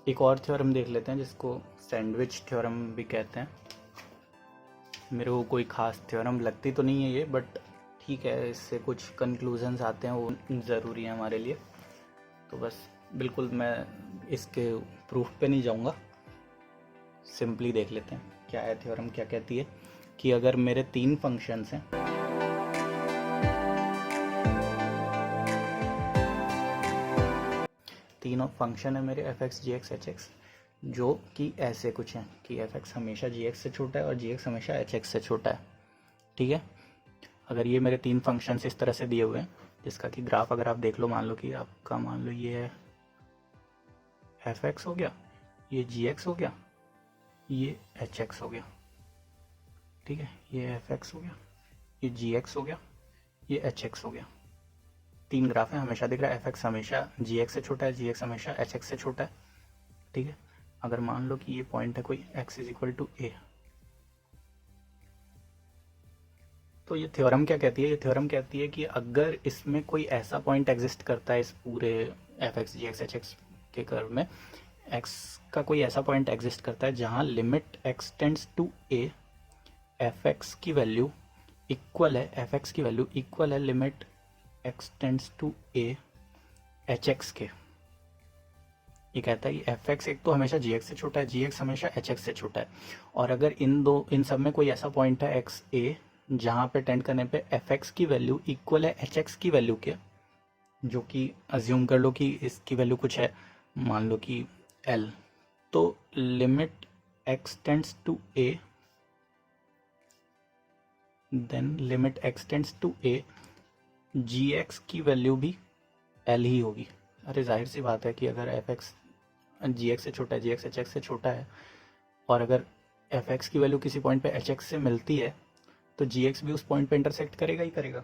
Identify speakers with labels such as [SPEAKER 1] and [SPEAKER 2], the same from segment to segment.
[SPEAKER 1] एक और थ्योरम देख लेते हैं जिसको सैंडविच थ्योरम भी कहते हैं। मेरे को कोई ख़ास थ्योरम लगती तो नहीं है ये, बट ठीक है, इससे कुछ कंक्लूजन्स आते हैं, वो ज़रूरी है हमारे लिए। तो बस बिल्कुल मैं इसके प्रूफ पे नहीं जाऊंगा, सिंपली देख लेते हैं क्या है थ्योरम। क्या कहती है कि अगर मेरे 3 फंक्शंस हैं, तीनों फंक्शन है मेरे एफ एक्स जी एक्स एच एक्स, जो कि ऐसे कुछ हैं कि एफ एक्स हमेशा जी एक्स से छोटा है और जी एक्स हमेशा एच एक्स से छोटा है। ठीक है, अगर ये मेरे 3 फंक्शंस इस तरह से दिए हुए हैं, जिसका कि ग्राफ अगर आप देख लो, मान लो कि आपका, मान लो ये है एफ एक्स हो गया, ये जी एक्स हो गया, ये एच एक्स हो गया। ठीक है, ये एफ एक्स हो गया, ये जी एक्स हो गया, ये एच एक्स हो गया। 3 ग्राफ है, हमेशा दिख रहा है एफ एक्स हमेशा जी एक्स से छोटा है, जी एक्स हमेशा एच एक्स से छोटा है। ठीक है, अगर मान लो कि ये पॉइंट है कोई x इज इक्वल टू ए, तो ये थ्योरम क्या कहती है? ये थ्योरम कहती है कि अगर इसमें कोई ऐसा पॉइंट एग्जिस्ट करता है इस पूरे एफ एक्स जी एक्स एच एक्स के कर्व में, x का कोई ऐसा पॉइंट एग्जिस्ट करता है जहां limit x tends to a, f x की वैल्यू इक्वल है, एफ एक्स की वैल्यू इक्वल है limit x tends to a h x के। ये कहता है कि एफ एक्स एक तो हमेशा जी एक्स से छोटा है, जी एक्स हमेशा एच एक्स से छोटा है, और अगर इन सब में कोई ऐसा पॉइंट है एक्स ए जहाँ पे टेंड करने पे एफ एक्स की वैल्यू इक्वल है एच एक्स की वैल्यू के, जो कि अज्यूम कर लो कि इसकी वैल्यू कुछ है, मान लो कि एल, तो limit x tends to a, then limit x tends to a, g x की वैल्यू भी एल ही होगी। अरे जाहिर सी बात है कि अगर एफ एक्स जी एक्स से छोटा है, जी एक्स एच एक्स से छोटा है, और अगर एफ एक्स की वैल्यू किसी पॉइंट पे एच एक्स से मिलती है, तो जी एक्स भी उस पॉइंट पे इंटरसेक्ट करेगा ही करेगा।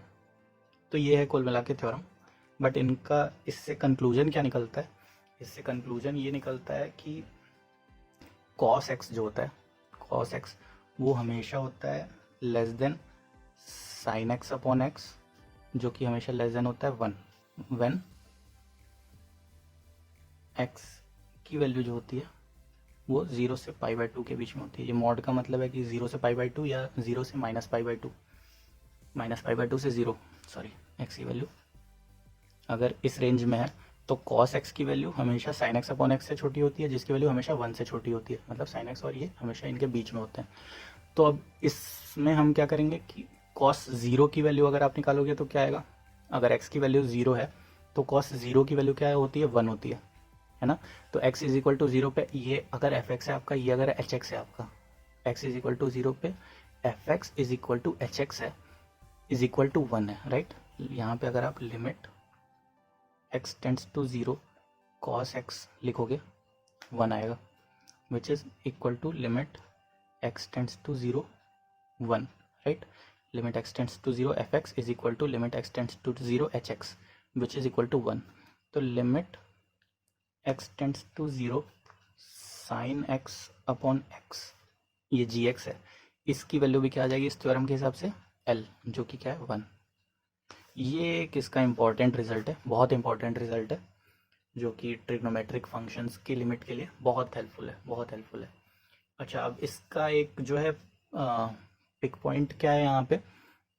[SPEAKER 1] तो ये है कुल मिला के थ्योरम। बट इनका इससे कंक्लूजन क्या निकलता है? इससे कंक्लूजन ये निकलता है कि कॉस एक्स जो होता है, कॉस एक्स वो हमेशा होता है less than sign x upon x, जो कि हमेशा लेस देन होता है 1 व्हेन एक्स की वैल्यू जो होती है वो 0 से पाई बाई 2 के बीच में होती है। ये मॉड का मतलब है कि 0 से पाई बाई 2 या 0 से minus pi by 2, minus pi by 2 से 0, सॉरी, एक्स की वैल्यू अगर इस रेंज में है तो कॉस एक्स की वैल्यू हमेशा साइन एक्स अपॉन एक्स से छोटी होती है, जिसकी वैल्यू हमेशा 1 से छोटी होती है। मतलब साइन एक्स और ये हमेशा इनके बीच में होते हैं। तो अब इसमें हम क्या करेंगे कि कॉस 0 की वैल्यू अगर आप निकालोगे तो क्या आएगा? अगर एक्स की वैल्यू 0 है तो कॉस 0 की वैल्यू क्या होती है? 1 होती है ना। तो x इज इक्वल टू 0 पे ये अगर एफ एक्स है आपका, ये अगर एच एक्स है आपका, x इज इक्वल टू 0 पे f x is equal to h x है, इज इक्वल टू 1 है, राइट। यहाँ पे अगर आप limit x tends to 0 cos x लिखोगे 1 आएगा, which is equal to limit x tends to 0 1, right. Limit x tends to 0 f x is equal to limit x tends to 0 h x, which is equal to 1। तो limit x tends to 0 sine x upon x, ये जी x है, इसकी value भी क्या आ जाएगी इस theorem के हिसाब से? l, जो कि क्या है? 1। ये किसका इंपॉर्टेंट रिजल्ट है? बहुत इंपॉर्टेंट रिजल्ट है, जो कि ट्रिग्नोमेट्रिक फंक्शंस की लिमिट के लिए बहुत हेल्पफुल है, बहुत हेल्पफुल है। अच्छा, अब इसका एक जो है पिक पॉइंट क्या है यहाँ पे,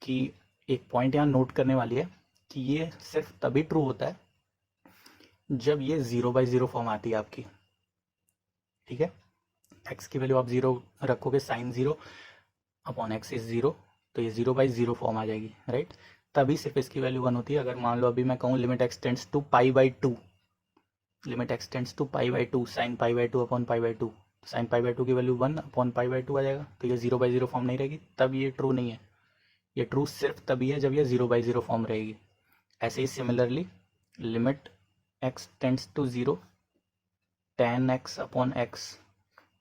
[SPEAKER 1] कि एक पॉइंट यहाँ नोट करने वाली है कि ये सिर्फ तभी ट्रू होता है जब ये 0/0 फॉर्म आती है आपकी। ठीक है, x की वैल्यू आप 0 रखोगे, साइन 0 अपॉन एक्स इज 0, तो ये 0/0 फॉर्म आ जाएगी, राइट। तभी सिर्फ इसकी वैल्यू 1 होती है। अगर मान लो अभी मैं कहूँ limit x tends to pi by 2, limit x tends to pi by 2 sine pi by 2 upon pi by 2, sine pi by 2 की वैल्यू 1 अपॉन पाई बाई 2 आ जाएगा, तो ये 0/0 फॉर्म नहीं रहेगी, तब ये ट्रू नहीं है। ये ट्रू सिर्फ तभी है जब ये 0/0 फॉर्म रहेगी। ऐसे ही similarly limit x tends to 0 tan x upon x,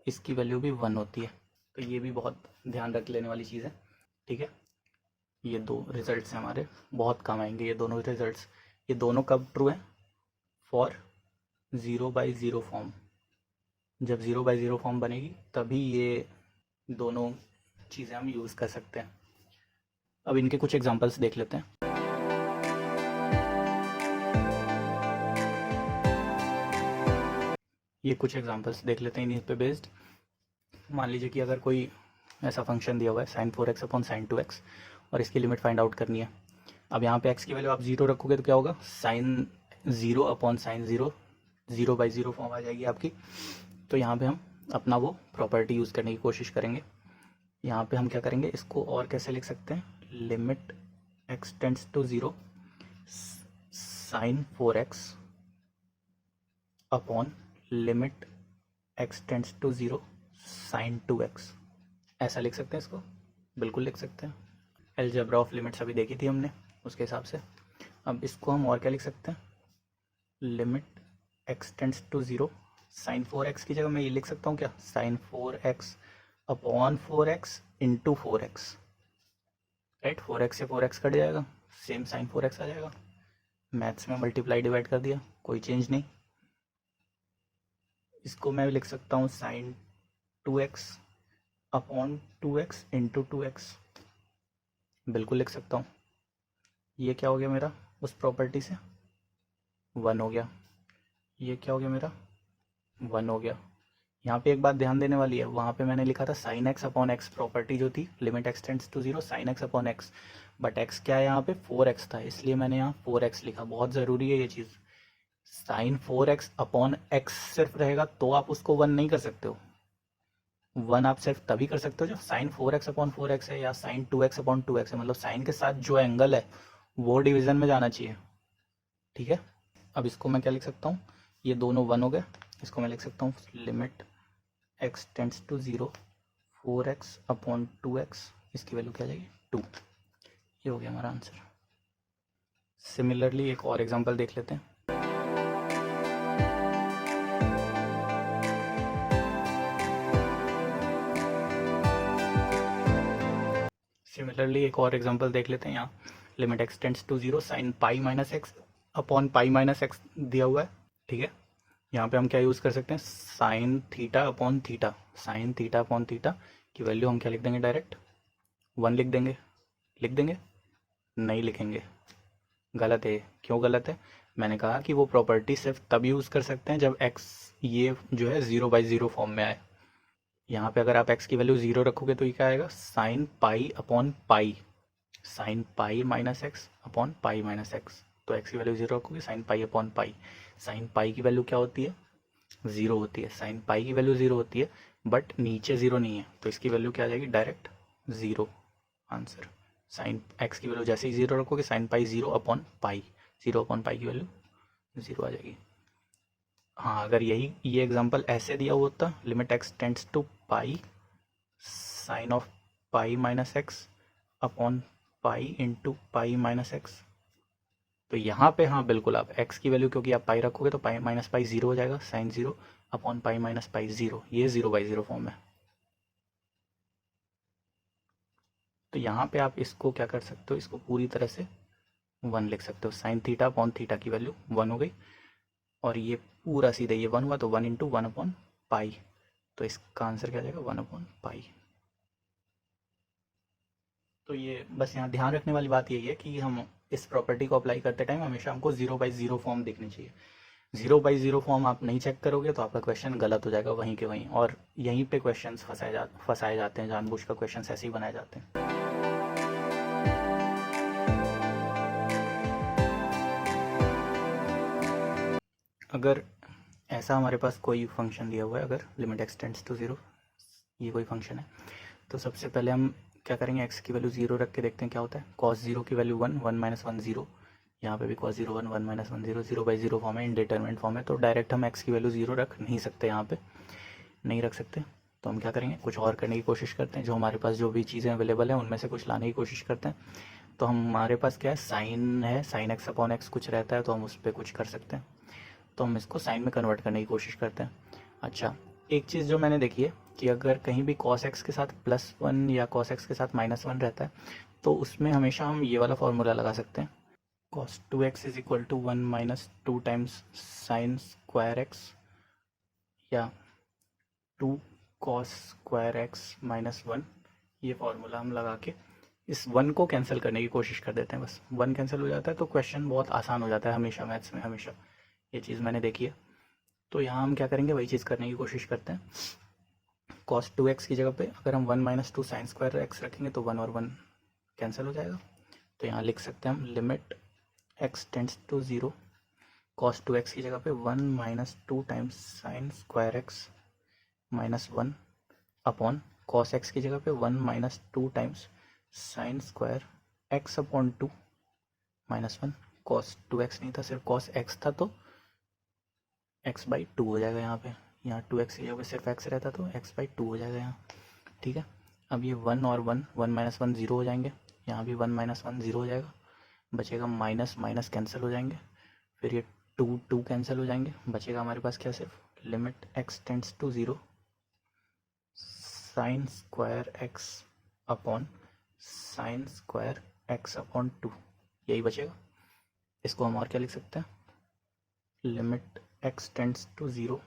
[SPEAKER 1] इसकी वैल्यू भी 1 होती है। तो ये भी बहुत ध्यान रख लेने वाली चीज़ है। ठीक है, ये 2 रिजल्ट्स हैं हमारे, बहुत काम आएंगे ये दोनों रिजल्ट्स। ये दोनों कब ट्रू है? For 0/0 form. जब 0/0 फॉर्म बनेगी तभी ये दोनों चीज़ें हम यूज़ कर सकते हैं। अब इनके कुछ एग्जांपल्स देख लेते हैं। ये कुछ एग्जांपल्स देख लेते हैं इन्हीं पे बेस्ड। मान लीजिए कि अगर कोई ऐसा फंक्शन दिया हुआ है sin 4x upon sin 2x और इसकी लिमिट फाइंड आउट करनी है। अब यहाँ पे x की वैल्यू आप 0 रखोगे तो क्या होगा, sin 0 अपॉन sin 0, 0/0 फॉर्म आ जाएगी आपकी। तो यहाँ पे हम अपना वो प्रॉपर्टी यूज़ करने की कोशिश करेंगे। यहाँ पे हम क्या करेंगे, इसको और कैसे लिख सकते हैं, limit x tends to 0 sin 4x upon limit x tends to 0 sin 2x, ऐसा लिख सकते हैं इसको, बिल्कुल लिख सकते हैं। अलजेब्रा ऑफ लिमिट्स अभी देखी थी हमने, उसके हिसाब से। अब इसको हम और क्या लिख सकते हैं, limit x tends to 0 sin 4x की जगह मैं ये लिख सकता हूँ क्या, sin 4x upon 4x into 4x, right. 4x से 4x कट जाएगा, सेम sin 4x आ जाएगा। मैथ्स में मल्टीप्लाई डिवाइड कर दिया, कोई चेंज नहीं। इसको मैं लिख सकता हूँ sin 2x upon 2x into 2x, बिल्कुल लिख सकता हूँ। ये क्या हो गया मेरा, उस प्रॉपर्टी से 1 हो गया। ये क्या हो गया मेरा, 1 हो गया। यहाँ पे एक बात ध्यान देने वाली है, वहाँ पे मैंने लिखा था sin x upon x property जो थी, limit x tends to 0 sin x upon x, but x क्या है यहाँ पे 4x था, इसलिए मैंने यहाँ 4x लिखा। बहुत ज़रूरी है ये चीज़, sin 4x अपॉन एक्स सिर्फ रहेगा तो आप उसको 1 नहीं कर सकते हो। 1 आप सिर्फ तभी कर सकते हो जब sin 4x अपॉन 4x है या sin 2x अपॉन 2x है, मतलब साइन के साथ जो एंगल है वो डिवीजन में जाना चाहिए, ठीक है। अब इसको मैं क्या लिख सकता हूँ, ये दोनों 1 हो गए, इसको मैं लिख सकता हूँ limit x tends to 0 4x upon 2x, इसकी वैल्यू क्या आ जाएगी 2। ये हो गया हमारा आंसर। सिमिलरली एक और एग्जांपल देख लेते हैं। सिमिलरली एक और एग्जांपल देख लेते हैं। यहाँ limit x tends to 0 sin pi minus x upon pi minus x दिया हुआ है, ठीक है। यहाँ पे हम क्या यूज़ कर सकते हैं, sine theta upon theta, sine theta upon theta की वैल्यू हम क्या लिख देंगे, डायरेक्ट 1 लिख देंगे। लिख देंगे, नहीं लिखेंगे, गलत है। क्यों गलत है, मैंने कहा कि वो प्रॉपर्टी सिर्फ तब यूज़ कर सकते हैं जब x ये जो है 0/0 फॉर्म में आए। यहाँ पे अगर आप x की वैल्यू 0 रखोगे तो ये क्या आएगा, sine pi upon pi, sine pi minus x upon pi minus x. तो x की वैल्यू 0 रखोगे, sine pi upon pi. Sine pi की वैल्यू क्या होती है, 0 होती है। साइन पाई की वैल्यू 0 होती है, बट नीचे 0 नहीं है, तो इसकी वैल्यू क्या आ जाएगी, डायरेक्ट 0, आंसर। साइन एक्स की वैल्यू जैसे ही 0 रखोगे, साइन पाई 0 अपॉन पाई, 0 अपॉन पाई की वैल्यू 0 आ जाएगी। हाँ, अगर ये एग्जांपल ऐसे दिया हुआ होता, limit x tends to pi sine of pi minus x upon pi into pi minus x, तो यहाँ पे हाँ बिल्कुल आप x की वैल्यू, क्योंकि आप पाई रखोगे तो पाई माइनस पाई 0 हो जाएगा, sine 0 upon pi minus pi 0, ये 0/0 फॉर्म है। तो यहाँ पे आप इसको क्या कर सकते हो, इसको पूरी तरह से 1 लिख सकते हो। साइन थीटा अपॉन थीटा की वैल्यू 1 हो गई, और ये पूरा सीधे ये 1 हुआ तो 1 इंटू 1 अपॉन पाई, तो इसका आंसर क्या आ जाएगा, 1 अपॉन पाई। तो ये बस यहाँ ध्यान रखने वाली बात यही है कि हम इस प्रॉपर्टी को अप्लाई करते टाइम हमेशा हमको 0/0 फॉर्म दिखनी चाहिए। 0/0 फॉर्म आप नहीं चेक करोगे तो आपका क्वेश्चन गलत हो जाएगा वहीं के वहीं, और यहीं पे क्वेश्चन फंसाए जाते हैं, जानबूझ कर क्वेश्चन ऐसे ही बनाए जाते हैं। अगर ऐसा हमारे पास कोई फंक्शन दिया हुआ है, अगर लिमिट एक्स टेंड्स टू 0, ये कोई फंक्शन है, तो सबसे पहले हम क्या करेंगे, x की वैल्यू 0 रख के देखते हैं क्या होता है। cos 0 की वैल्यू 1, 1 माइनस 1 0, यहाँ पे भी cos 0 1, 1 माइनस 1 0, 0/0 फॉर्म है, इनडिटरमिनेट फॉर्म है, तो डायरेक्ट हम x की वैल्यू 0 रख नहीं सकते, यहाँ पे नहीं रख सकते। तो हम क्या करेंगे, कुछ और करने की कोशिश करते हैं, जो हमारे पास जो भी चीज़ें अवेलेबल हैं उनमें से कुछ लाने की कोशिश करते हैं। तो हमारे पास क्या है, साइन है, साइन एक्स अपॉन एक्स कुछ रहता है, तो हम उस पर कुछ कर सकते हैं। तो हम इसको साइन में कन्वर्ट करने की कोशिश करते हैं। अच्छा, एक चीज़ जो मैंने देखी है कि अगर कहीं भी cos x के साथ +1 या cos x के साथ -1 रहता है, तो उसमें हमेशा हम ये वाला फॉर्मूला लगा सकते हैं, cos 2x is equal to 1 minus 2 times sine square x, या 2 cos स्क्वायर एक्स माइनस 1। ये फार्मूला हम लगा के इस 1 को कैंसिल करने की कोशिश कर देते हैं, बस 1 कैंसिल हो जाता है तो क्वेश्चन बहुत आसान हो जाता है हमेशा मैथ्स में, हमेशा ये चीज़ मैंने देखी है। तो यहाँ हम क्या करेंगे, वही चीज़ करने की कोशिश करते हैं। cos 2x की जगह पे अगर हम 1 minus to sign square x रखेंगे तो 1 और 1 कैंसिल हो जाएगा। तो यहाँ लिख सकते हैं हम limit x tends to 0 cos 2x की जगह पे 1 minus two times sine square x minus 1 upon cos x की जगह पे 1 minus two times sine square x upon 2 minus 1। cos 2x नहीं था, सिर्फ cos x था, तो x बाई 2 हो जाएगा यहाँ पे। यहाँ 2x की जगह पे सिर्फ x रहता तो x बाई 2 हो जाएगा यहाँ। ठीक है, अब ये 1 और 1 1 माइनस 1 0 हो जाएंगे, यहाँ भी 1 माइनस 1 0 हो जाएगा, बचेगा माइनस माइनस कैंसिल हो जाएंगे, फिर ये 2 कैंसिल हो जाएंगे, बचेगा हमारे पास क्या, सिर्फ limit x tends to 0 sine square x upon sine square x upon 2, यही बचेगा। इसको हम और क्या लिख सकते हैं, limit x tends to 0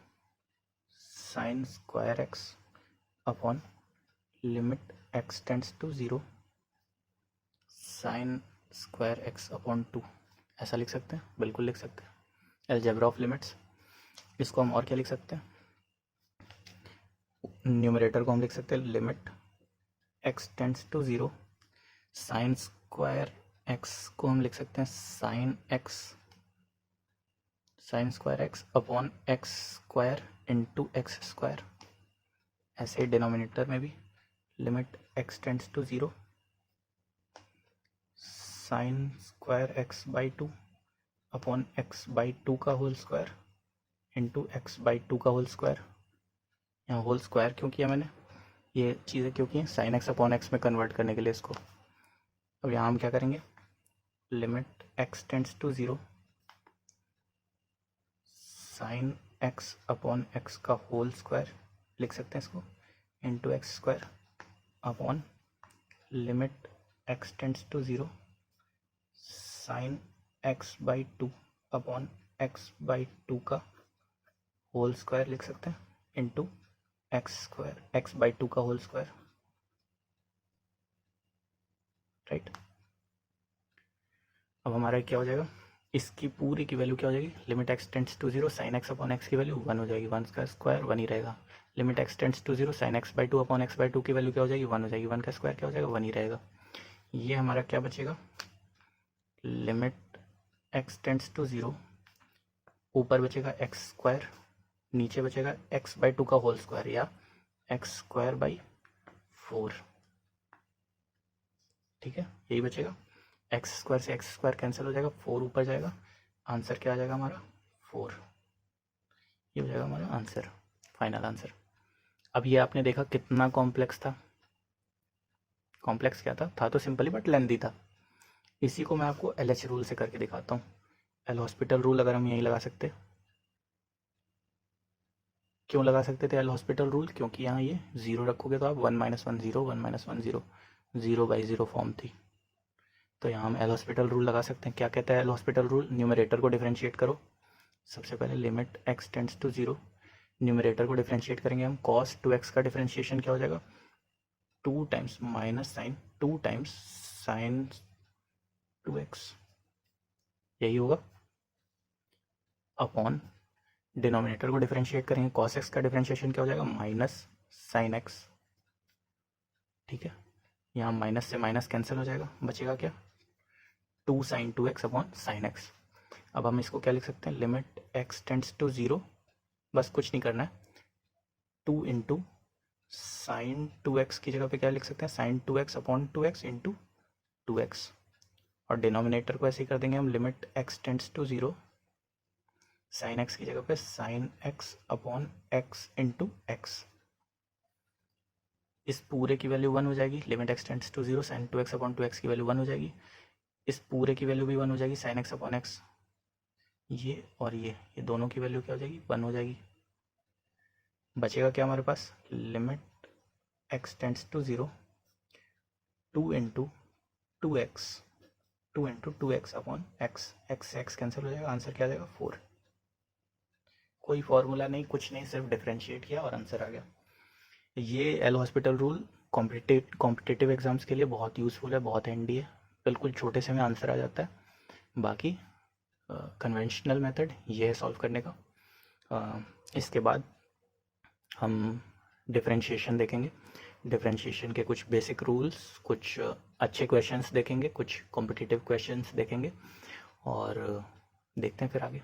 [SPEAKER 1] sine square x upon limit x tends to 0 sine square x upon 2, ऐसा लिख सकते हैं, बिल्कुल लिख सकते हैं, अलजेब्रा ऑफ लिमिट्स। इसको हम और क्या लिख सकते हैं, न्यूमरेटर को हम लिख सकते हैं limit x tends to 0 sine square x को हम लिख सकते हैं sine square x upon x square into x square. ऐसे ही डिनोमिनेटर में भी limit x tends to 0 sine square x by 2 upon x by 2 का whole square into x by 2 का होल स्क्वायर। यहाँ होल स्क्वायर क्यों किया मैंने, ये चीज़ें क्यों की, साइन एक्स अपॉन एक्स में कन्वर्ट करने के लिए इसको। अब यहाँ हम क्या करेंगे, limit x tends to 0 sine x upon x का होल स्क्वायर लिख सकते हैं इसको, into x square upon limit x tends to 0 sine x by 2 upon x by 2 का होल स्क्वायर लिख सकते हैं, into x square x by 2 का होल स्क्वायर। राइट, अब हमारा क्या हो जाएगा, इसकी पूरी की वैल्यू क्या हो जाएगी, limit x tends to 0 sine x upon x की वैल्यू 1 हो जाएगी, 1 का स्क्वायर 1 ही रहेगा। Limit x tends to 0 sine x by 2 upon x by 2 की वैल्यू क्या हो जाएगी, 1 हो जाएगी, 1 का स्क्वायर क्या हो जाएगा, 1 ही रहेगा। ये हमारा क्या बचेगा, लिमिट x टेंड्स टू 0, ऊपर बचेगा एक्स स्क्वायर, नीचे बचेगा x बाई 2 का होल स्क्वायर या एक्स स्क्वायर बाई 4। ठीक है, यही बचेगा, एक्स स्क्वायर से एक्स स्क्वायर कैंसिल हो जाएगा, 4 ऊपर जाएगा, आंसर क्या आ जाएगा हमारा 4, ये हो जाएगा हमारा आंसर, फाइनल आंसर। अब ये आपने देखा कितना कॉम्प्लेक्स था, कॉम्प्लेक्स क्या था तो सिंपली बट लेंथी था। इसी को मैं आपको LH रूल से करके दिखाता हूँ। एल हॉस्पिटल रूल अगर हम यहीं लगा सकते, क्यों लगा सकते थे एल हॉस्पिटल रूल, क्योंकि यहाँ ये 0 रखोगे तो आप 1 माइनस 1 0 1 माइनस 1 0 0 बाई 0 फॉर्म थी, तो यहाँ हम एल हॉस्पिटल रूल लगा सकते हैं। क्या कहता है एल हॉस्पिटल रूल, न्यूमरेटर को डिफरेंशिएट करो, सबसे पहले limit x tends to 0, numerator को डिफरेंशिएट करेंगे हम, cos 2x का डिफरेंशिएशन क्या हो जाएगा, 2 times minus sine 2 times sine 2x, यही होगा, अपॉन डिनोमिनेटर को डिफरेंशिएट करेंगे, cos x का डिफरेंशिएशन क्या हो जाएगा, माइनस साइन x। ठीक है, यहाँ माइनस से माइनस कैंसिल हो जाएगा, बचेगा क्या, 2 sign 2x upon sine x। अब हम इसको क्या लिख सकते हैं, लिमिट x टेंड्स टू 0, बस कुछ नहीं करना है, 2 इंटू साइन 2x की जगह पे क्या लिख सकते हैं, sign 2x upon 2x into 2x, और डिनोमिनेटर को ऐसे ही कर देंगे हम, limit x tends to 0 sine x की जगह पे sine x upon x into x. इस पूरे की वैल्यू 1 हो जाएगी, limit x tends to 0 sine 2x upon 2x की वैल्यू 1 हो जाएगी, इस पूरे की वैल्यू भी 1 हो जाएगी, साइन x अपॉन x, ये और ये दोनों की वैल्यू क्या हो जाएगी, 1 हो जाएगी। बचेगा क्या हमारे पास, limit x tends to 0 2 into 2x 2 into 2x upon x, x cancel हो जाएगा, आंसर क्या आ जाएगा 4। कोई फॉर्मूला नहीं, कुछ नहीं, सिर्फ डिफरेंशिएट किया और आंसर आ गया। ये L Hospital rule competitive exams के लिए बहुत यूज़फुल है, बहुत हैंडी है, बिल्कुल छोटे से में आंसर आ जाता है। बाकी कन्वेंशनल मेथड ये है सॉल्व करने का। इसके बाद हम डिफरेंशिएशन देखेंगे। डिफरेंशिएशन के कुछ बेसिक रूल्स, कुछ अच्छे क्वेश्चंस देखेंगे, कुछ कॉम्पिटिटिव क्वेश्चंस देखेंगे और देखते हैं फिर आगे।